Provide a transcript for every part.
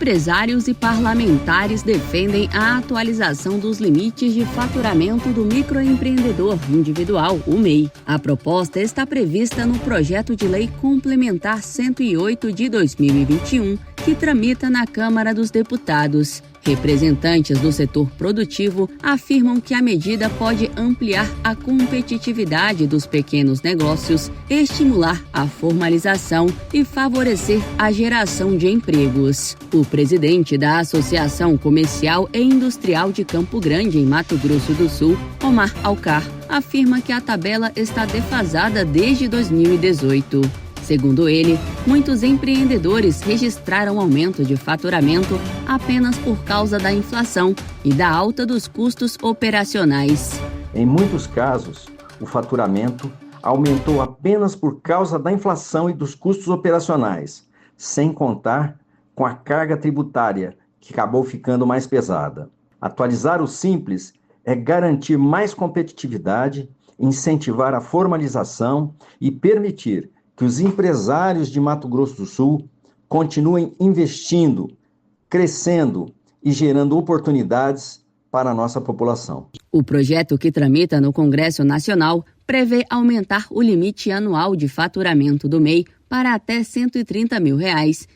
Empresários e parlamentares defendem a atualização dos limites de faturamento do microempreendedor individual, o MEI. A proposta está prevista no projeto de lei complementar 108 de 2021, que tramita na Câmara dos Deputados. Representantes do setor produtivo afirmam que a medida pode ampliar a competitividade dos pequenos negócios, estimular a formalização e favorecer a geração de empregos. O presidente da Associação Comercial e Industrial de Campo Grande, em Mato Grosso do Sul, Omar Alcar, afirma que a tabela está defasada desde 2018. Segundo ele, muitos empreendedores registraram aumento de faturamento apenas por causa da inflação e da alta dos custos operacionais. Em muitos casos, o faturamento aumentou apenas por causa da inflação e dos custos operacionais, sem contar com a carga tributária, que acabou ficando mais pesada. Atualizar o Simples é garantir mais competitividade, incentivar a formalização e permitir que os empresários de Mato Grosso do Sul continuem investindo, crescendo e gerando oportunidades para a nossa população. O projeto que tramita no Congresso Nacional prevê aumentar o limite anual de faturamento do MEI para até R$ 130 mil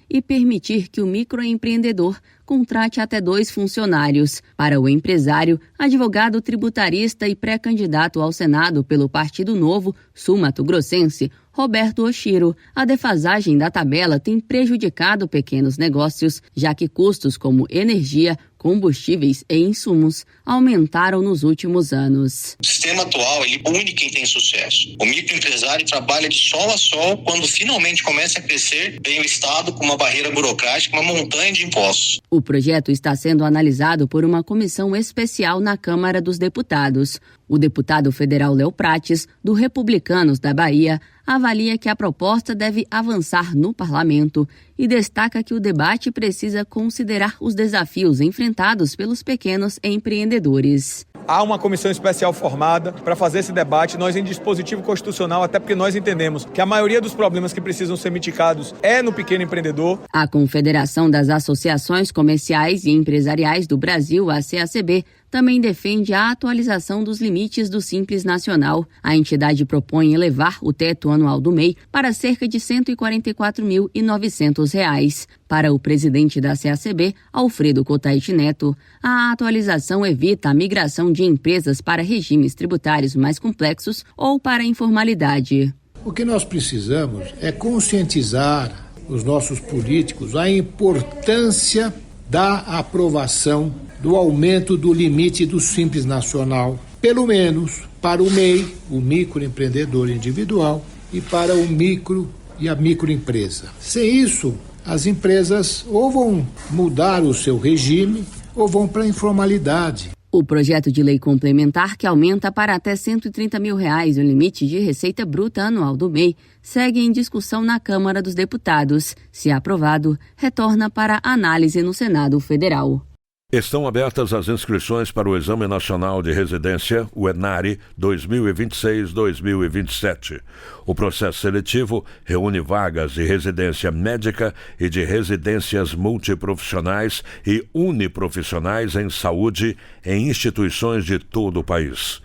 e permitir que o microempreendedor contrate até 2 funcionários. Para o empresário, advogado tributarista e pré-candidato ao Senado pelo Partido Novo, sul-mato-grossense, Roberto Oshiro, a defasagem da tabela tem prejudicado pequenos negócios, já que custos como energia, combustíveis e insumos aumentaram nos últimos anos. O sistema atual, ele une quem tem sucesso. O microempresário trabalha de sol a sol. Quando finalmente começa a crescer, vem o Estado com uma barreira burocrática, uma montanha de impostos. O projeto está sendo analisado por uma comissão especial na Câmara dos Deputados. O deputado federal Léo Prates, do Republicanos da Bahia, avalia que a proposta deve avançar no parlamento e destaca que o debate precisa considerar os desafios enfrentados pelos pequenos empreendedores. Há uma comissão especial formada para fazer esse debate, nós em dispositivo constitucional, até porque nós entendemos que a maioria dos problemas que precisam ser mitigados é no pequeno empreendedor. A Confederação das Associações Comerciais e Empresariais do Brasil, a CACB, também defende a atualização dos limites do Simples Nacional. A entidade propõe elevar o teto anual do MEI para cerca de R$ 144.900. Para o presidente da CACB, Alfredo Cotaiti Neto, a atualização evita a migração de empresas para regimes tributários mais complexos ou para a informalidade. O que nós precisamos é conscientizar os nossos políticos a importância da aprovação do aumento do limite do Simples Nacional, pelo menos para o MEI, o microempreendedor individual, e para o micro e a microempresa. Sem isso, as empresas ou vão mudar o seu regime ou vão para a informalidade. O projeto de lei complementar, que aumenta para até R$ 130 mil o limite de receita bruta anual do MEI, segue em discussão na Câmara dos Deputados. Se aprovado, retorna para análise no Senado Federal. Estão abertas as inscrições para o Exame Nacional de Residência, o ENARE, 2026-2027. O processo seletivo reúne vagas de residência médica e de residências multiprofissionais e uniprofissionais em saúde em instituições de todo o país.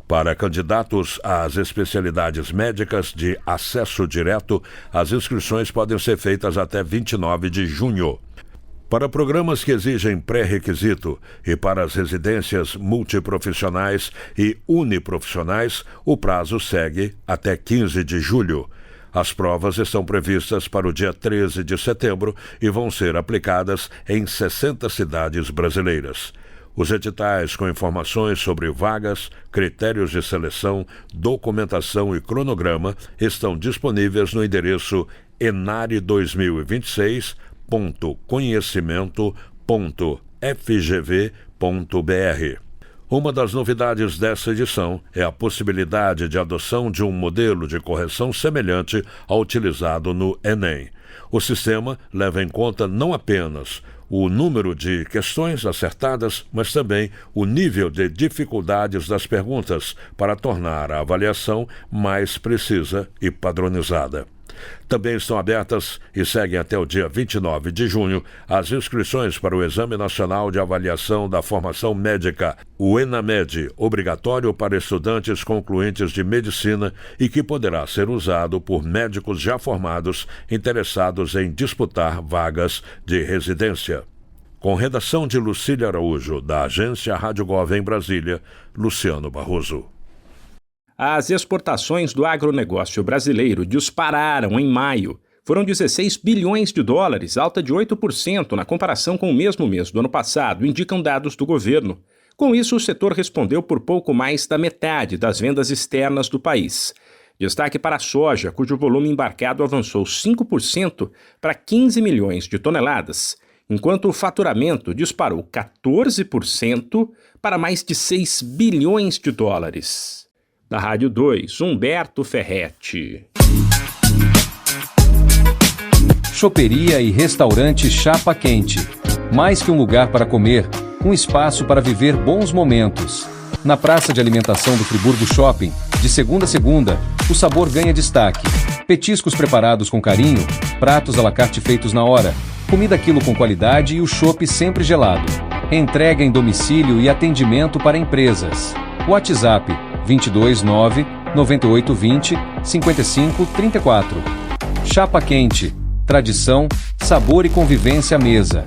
Para candidatos às especialidades médicas de acesso direto, as inscrições podem ser feitas até 29 de junho. Para programas que exigem pré-requisito e para as residências multiprofissionais e uniprofissionais, o prazo segue até 15 de julho. As provas estão previstas para o dia 13 de setembro e vão ser aplicadas em 60 cidades brasileiras. Os editais com informações sobre vagas, critérios de seleção, documentação e cronograma estão disponíveis no endereço enare2026.conhecimento.fgv.br. Uma das novidades dessa edição é a possibilidade de adoção de um modelo de correção semelhante ao utilizado no Enem. O sistema leva em conta não apenas o número de questões acertadas, mas também o nível de dificuldades das perguntas para tornar a avaliação mais precisa e padronizada. Também estão abertas e seguem até o dia 29 de junho as inscrições para o Exame Nacional de Avaliação da Formação Médica, o ENAMED, obrigatório para estudantes concluintes de medicina e que poderá ser usado por médicos já formados interessados em disputar vagas de residência. Com redação de Lucília Araújo, da agência Rádio Gov em Brasília, Luciano Barroso. As exportações do agronegócio brasileiro dispararam em maio. Foram 16 bilhões de dólares, alta de 8% na comparação com o mesmo mês do ano passado, indicam dados do governo. Com isso, o setor respondeu por pouco mais da metade das vendas externas do país. Destaque para a soja, cujo volume embarcado avançou 5% para 15 milhões de toneladas, enquanto o faturamento disparou 14% para mais de 6 bilhões de dólares. Da Rádio 2, Humberto Ferretti. Choperia e restaurante Chapa Quente. Mais que um lugar para comer, um espaço para viver bons momentos. Na praça de alimentação do Friburgo Shopping, de segunda a segunda, o sabor ganha destaque. Petiscos preparados com carinho, pratos à la carte feitos na hora, comida quilo com qualidade e o chopp sempre gelado. Entrega em domicílio e atendimento para empresas. WhatsApp 229 9820 5534. Chapa Quente. Tradição, sabor e convivência à mesa.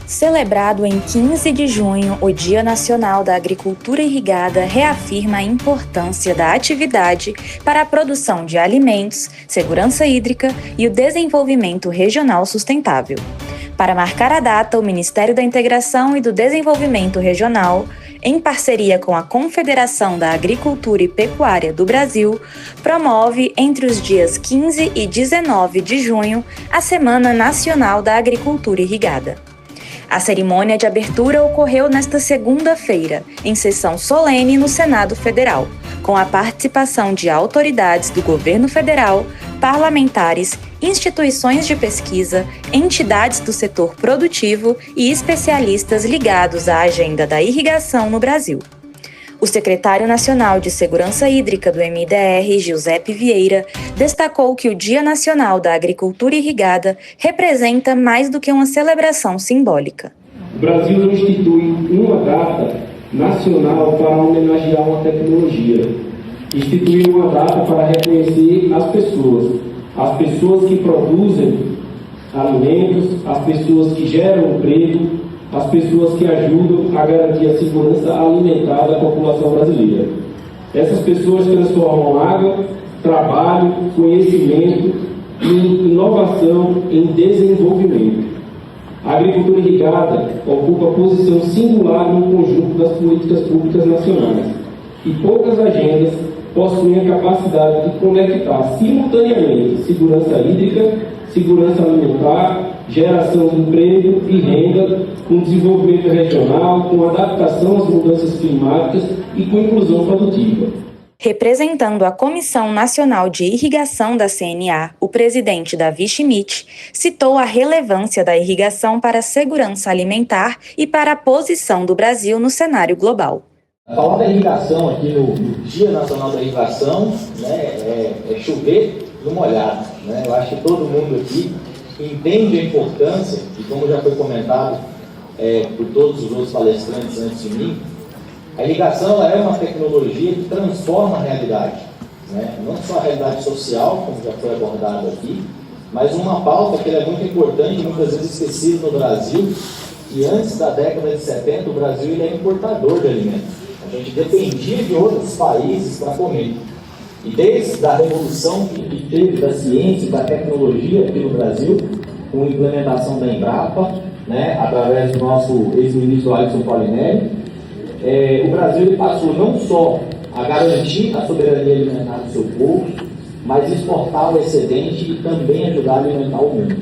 Celebrado em 15 de junho, o Dia Nacional da Agricultura Irrigada reafirma a importância da atividade para a produção de alimentos, segurança hídrica e o desenvolvimento regional sustentável. Para marcar a data, o Ministério da Integração e do Desenvolvimento Regional, em parceria com a Confederação da Agricultura e Pecuária do Brasil, promove entre os dias 15 e 19 de junho a Semana Nacional da Agricultura Irrigada. A cerimônia de abertura ocorreu nesta segunda-feira, em sessão solene no Senado Federal, com a participação de autoridades do governo federal, parlamentares, instituições de pesquisa, entidades do setor produtivo e especialistas ligados à agenda da irrigação no Brasil. O secretário nacional de Segurança Hídrica do MIDR, Giuseppe Vieira, destacou que o Dia Nacional da Agricultura Irrigada representa mais do que uma celebração simbólica. O Brasil institui uma data nacional para homenagear uma tecnologia. Instituiu uma data para reconhecer as pessoas que produzem alimentos, as pessoas que geram emprego, as pessoas que ajudam a garantir a segurança alimentar da população brasileira. Essas pessoas transformam água, trabalho, conhecimento e inovação em desenvolvimento. A agricultura irrigada ocupa posição singular no conjunto das políticas públicas nacionais e poucas agendas possuem a capacidade de conectar simultaneamente segurança hídrica, segurança alimentar, geração de emprego e renda, com desenvolvimento regional, com adaptação às mudanças climáticas e com inclusão produtiva. Representando a Comissão Nacional de Irrigação da CNA, o presidente Davi Schmidt citou a relevância da irrigação para a segurança alimentar e para a posição do Brasil no cenário global. Falar da irrigação aqui no Dia Nacional da Irrigação, né, é chover no molhado. Né? Eu acho que todo mundo aqui entende a importância, e como já foi comentado por todos os outros palestrantes antes de mim, a irrigação é uma tecnologia que transforma a realidade. Né? Não só a realidade social, como já foi abordado aqui, mas uma pauta que é muito importante, muitas vezes esquecida no Brasil, que antes da década de 70 o Brasil ele é importador de alimentos. A gente dependia de outros países para comer. E desde a revolução que teve da ciência e da tecnologia aqui no Brasil, com a implementação da Embrapa, né, através do nosso ex-ministro Alisson Paulinelli, o Brasil ele passou não só a garantir a soberania alimentar do seu povo, mas exportar o excedente e também ajudar a alimentar o mundo.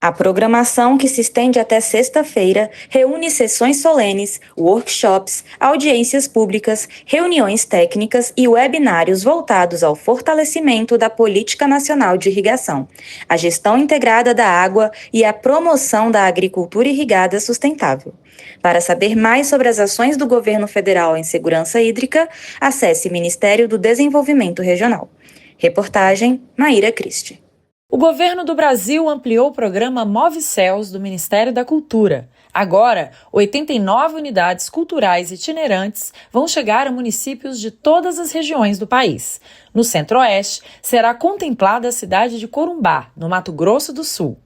A programação, que se estende até sexta-feira, reúne sessões solenes, workshops, audiências públicas, reuniões técnicas e webinários voltados ao fortalecimento da Política Nacional de Irrigação, a gestão integrada da água e a promoção da agricultura irrigada sustentável. Para saber mais sobre as ações do governo federal em segurança hídrica, acesse Ministério do Desenvolvimento Regional. Reportagem Maíra Cristi. O governo do Brasil ampliou o programa MoveCels do Ministério da Cultura. Agora, 89 unidades culturais itinerantes vão chegar a municípios de todas as regiões do país. No Centro-Oeste, será contemplada a cidade de Corumbá, no Mato Grosso do Sul.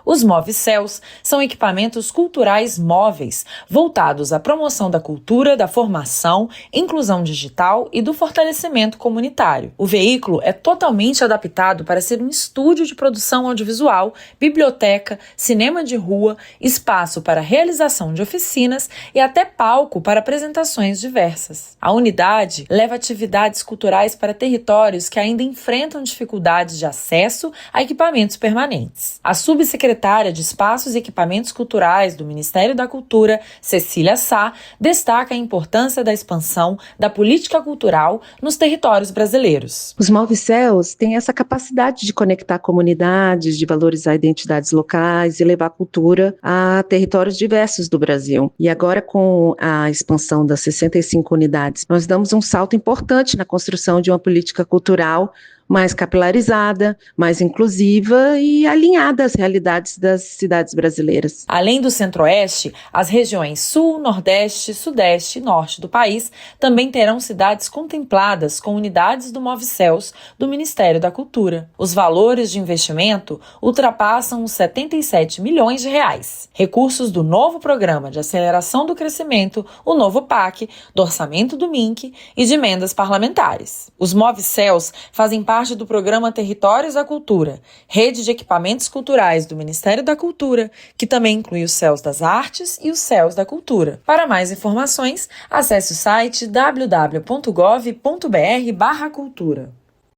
Os MoveCels são equipamentos culturais móveis, voltados à promoção da cultura, da formação, inclusão digital e do fortalecimento comunitário. O veículo é totalmente adaptado para ser um estúdio de produção audiovisual, biblioteca, cinema de rua, espaço para realização de oficinas e até palco para apresentações diversas. A unidade leva atividades culturais para territórios que ainda enfrentam dificuldades de acesso a equipamentos permanentes. A subsecretária de Espaços e Equipamentos Culturais do Ministério da Cultura, Cecília Sá, destaca a importância da expansão da política cultural nos territórios brasileiros. Os MoveCels têm essa capacidade de conectar comunidades, de valorizar identidades locais e levar a cultura a territórios diversos do Brasil. E agora, com a expansão das 65 unidades, nós damos um salto importante na construção de uma política cultural mais capilarizada, mais inclusiva e alinhada às realidades das cidades brasileiras. Além do Centro-Oeste, as regiões Sul, Nordeste, Sudeste e Norte do país também terão cidades contempladas com unidades do MoveCels do Ministério da Cultura. Os valores de investimento ultrapassam os 77 milhões de reais. Recursos do novo Programa de Aceleração do Crescimento, o novo PAC, do orçamento do MINC e de emendas parlamentares. Os MoveCels fazem parte do Programa Territórios da Cultura, rede de equipamentos culturais do Ministério da Cultura, que também inclui os Cels das Artes e os Cels da Cultura. Para mais informações, acesse o site www.gov.br/cultura.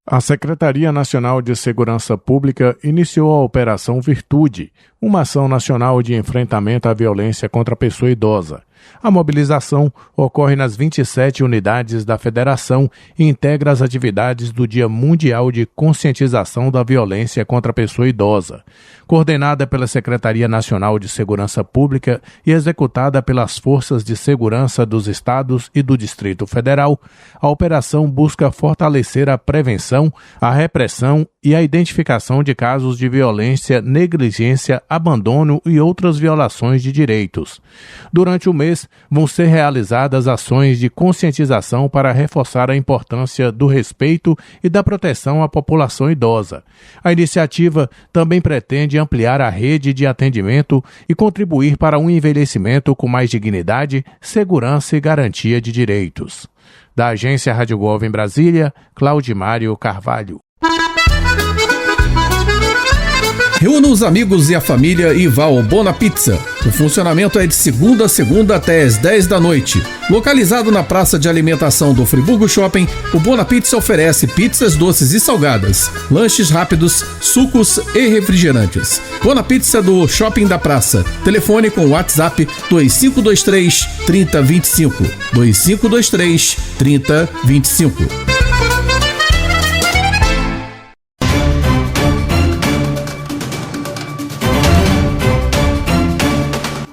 A Secretaria Nacional de Segurança Pública iniciou a Operação Virtude, uma ação nacional de enfrentamento à violência contra a pessoa idosa. A mobilização ocorre nas 27 unidades da Federação e integra as atividades do Dia Mundial de Conscientização da Violência contra a Pessoa Idosa. Coordenada pela Secretaria Nacional de Segurança Pública e executada pelas Forças de Segurança dos Estados e do Distrito Federal, a operação busca fortalecer a prevenção, a repressão e a identificação de casos de violência, negligência, abandono e outras violações de direitos. Durante o mês, vão ser realizadas ações de conscientização para reforçar a importância do respeito e da proteção à população idosa. A iniciativa também pretende ampliar a rede de atendimento e contribuir para um envelhecimento com mais dignidade, segurança e garantia de direitos. Da Agência Rádio Gov em Brasília, Claudimário Carvalho. Reúna os amigos e a família e vá ao Bona Pizza. O funcionamento é de segunda a segunda até às 10 da noite. Localizado na praça de alimentação do Friburgo Shopping, o Bona Pizza oferece pizzas doces e salgadas, lanches rápidos, sucos e refrigerantes. Bona Pizza do Shopping da Praça. Telefone com WhatsApp 2523 3025. 2523 3025.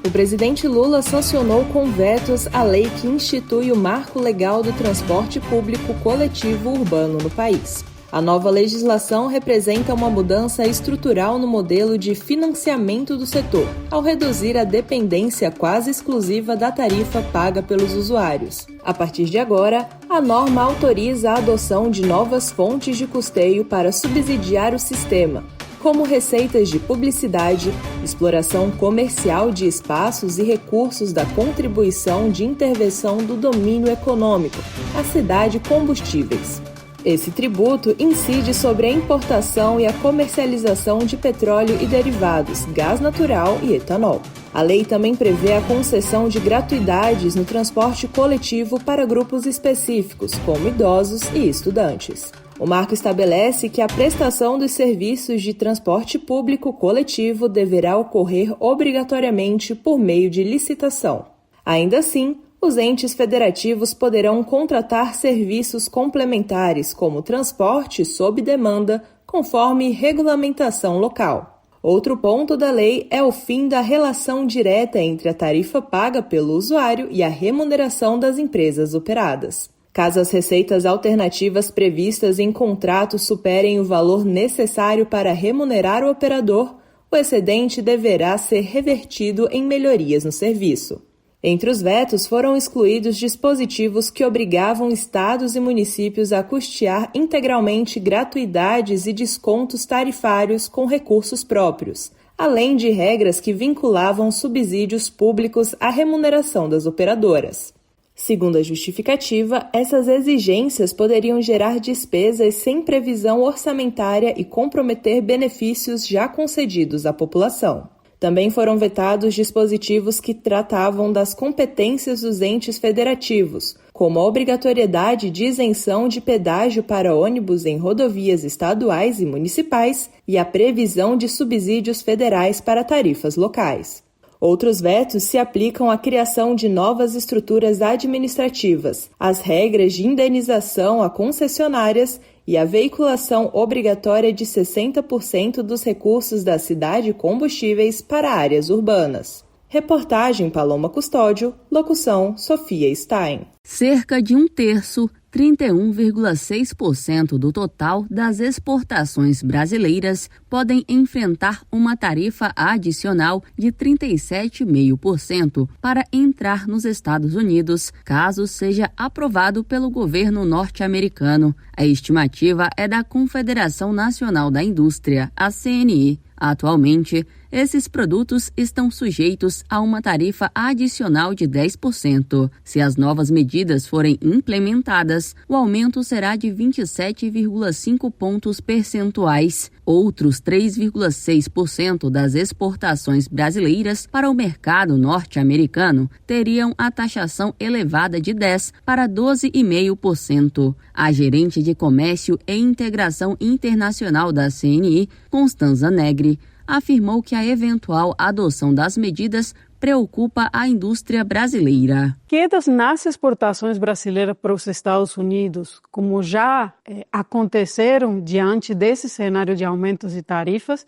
O presidente Lula sancionou com vetos a lei que institui o Marco Legal do Transporte Público Coletivo Urbano no país. A nova legislação representa uma mudança estrutural no modelo de financiamento do setor, ao reduzir a dependência quase exclusiva da tarifa paga pelos usuários. A partir de agora, a norma autoriza a adoção de novas fontes de custeio para subsidiar o sistema, como receitas de publicidade, exploração comercial de espaços e recursos da contribuição de intervenção do domínio econômico, a cidade combustíveis. Esse tributo incide sobre a importação e a comercialização de petróleo e derivados, gás natural e etanol. A lei também prevê a concessão de gratuidades no transporte coletivo para grupos específicos, como idosos e estudantes. O marco estabelece que a prestação dos serviços de transporte público coletivo deverá ocorrer obrigatoriamente por meio de licitação. Ainda assim, os entes federativos poderão contratar serviços complementares, como transporte sob demanda, conforme regulamentação local. Outro ponto da lei é o fim da relação direta entre a tarifa paga pelo usuário e a remuneração das empresas operadas. Caso as receitas alternativas previstas em contrato superem o valor necessário para remunerar o operador, o excedente deverá ser revertido em melhorias no serviço. Entre os vetos foram excluídos dispositivos que obrigavam estados e municípios a custear integralmente gratuidades e descontos tarifários com recursos próprios, além de regras que vinculavam subsídios públicos à remuneração das operadoras. Segundo a justificativa, essas exigências poderiam gerar despesas sem previsão orçamentária e comprometer benefícios já concedidos à população. Também foram vetados dispositivos que tratavam das competências dos entes federativos, como a obrigatoriedade de isenção de pedágio para ônibus em rodovias estaduais e municipais e a previsão de subsídios federais para tarifas locais. Outros vetos se aplicam à criação de novas estruturas administrativas, às regras de indenização a concessionárias e à veiculação obrigatória de 60% dos recursos da cidade combustíveis para áreas urbanas. Reportagem Paloma Custódio, locução Sofia Stein. Cerca de 1/3, 31,6% do total das exportações brasileiras podem enfrentar uma tarifa adicional de 37,5% para entrar nos Estados Unidos, caso seja aprovado pelo governo norte-americano. A estimativa é da Confederação Nacional da Indústria, a CNI. Atualmente, esses produtos estão sujeitos a uma tarifa adicional de 10%. Se as novas medidas forem implementadas, o aumento será de 27,5 pontos percentuais. Outros 3,6% das exportações brasileiras para o mercado norte-americano teriam a taxação elevada de 10% para 12,5%. A gerente de Comércio e Integração Internacional da CNI, Constanza Negri, afirmou que a eventual adoção das medidas preocupa a indústria brasileira. Quedas nas exportações brasileiras para os Estados Unidos, como já aconteceram diante desse cenário de aumentos de tarifas,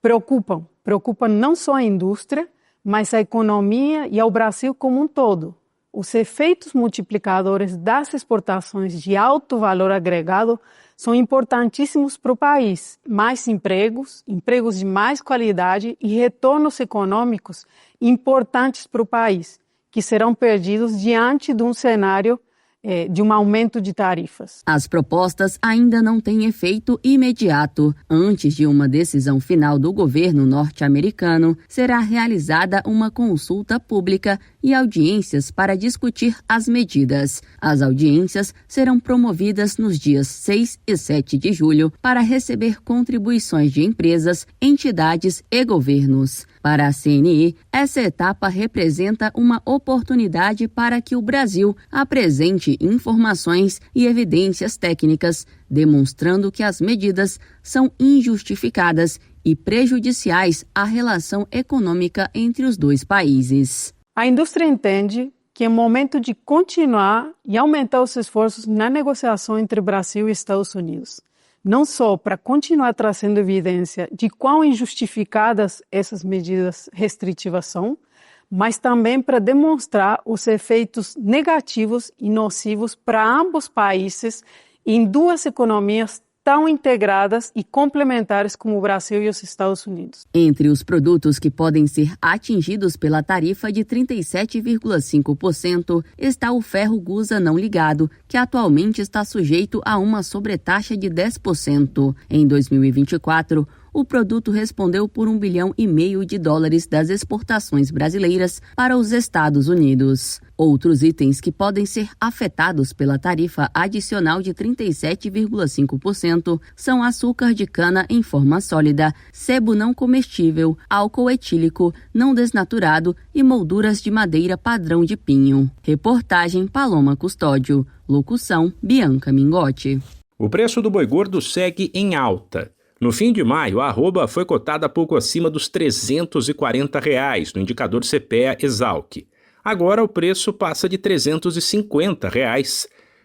preocupam não só a indústria, mas a economia e ao Brasil como um todo. Os efeitos multiplicadores das exportações de alto valor agregado são importantíssimos para o país. Mais empregos de mais qualidade e retornos econômicos importantes para o país, que serão perdidos diante de um cenário de um aumento de tarifas. As propostas ainda não têm efeito imediato. Antes de uma decisão final do governo norte-americano, será realizada uma consulta pública e audiências para discutir as medidas. As audiências serão promovidas nos dias 6 e 7 de julho para receber contribuições de empresas, entidades e governos. Para a CNI, essa etapa representa uma oportunidade para que o Brasil apresente informações e evidências técnicas, demonstrando que as medidas são injustificadas e prejudiciais à relação econômica entre os dois países. A indústria entende que é momento de continuar e aumentar os esforços na negociação entre Brasil e Estados Unidos. Não só para continuar trazendo evidência de quão injustificadas essas medidas restritivas são, mas também para demonstrar os efeitos negativos e nocivos para ambos países em duas economias tão integradas e complementares como o Brasil e os Estados Unidos. Entre os produtos que podem ser atingidos pela tarifa de 37,5% está o ferro gusa não ligado, que atualmente está sujeito a uma sobretaxa de 10%. Em 2024, o produto respondeu por $1,5 bilhão das exportações brasileiras para os Estados Unidos. Outros itens que podem ser afetados pela tarifa adicional de 37,5% são açúcar de cana em forma sólida, sebo não comestível, álcool etílico não desnaturado e molduras de madeira padrão de pinho. Reportagem Paloma Custódio. Locução Bianca Mingotti. O preço do boi gordo segue em alta. No fim de maio, a arroba foi cotada pouco acima dos R$ 340 no indicador CPEA-Exalc. Agora o preço passa de R$ 350.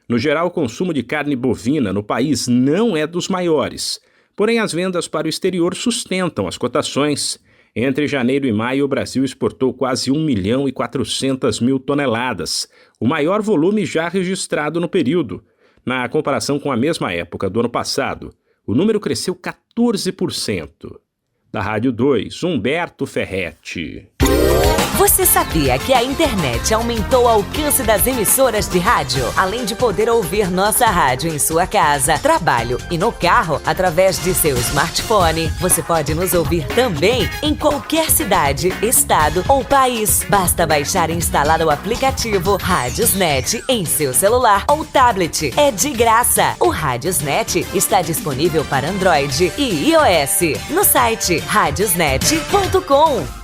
No geral, o consumo de carne bovina no país não é dos maiores. Porém, as vendas para o exterior sustentam as cotações. Entre janeiro e maio, o Brasil exportou quase 1.400.000 toneladas, o maior volume já registrado no período. Na comparação com a mesma época do ano passado, o número cresceu 14%. Da Rádio 2, Humberto Ferretti. Você sabia que a internet aumentou o alcance das emissoras de rádio? Além de poder ouvir nossa rádio em sua casa, trabalho e no carro, através de seu smartphone, você pode nos ouvir também em qualquer cidade, estado ou país. Basta baixar e instalar o aplicativo Radiosnet em seu celular ou tablet. É de graça. O Radiosnet está disponível para Android e iOS no site radiosnet.com.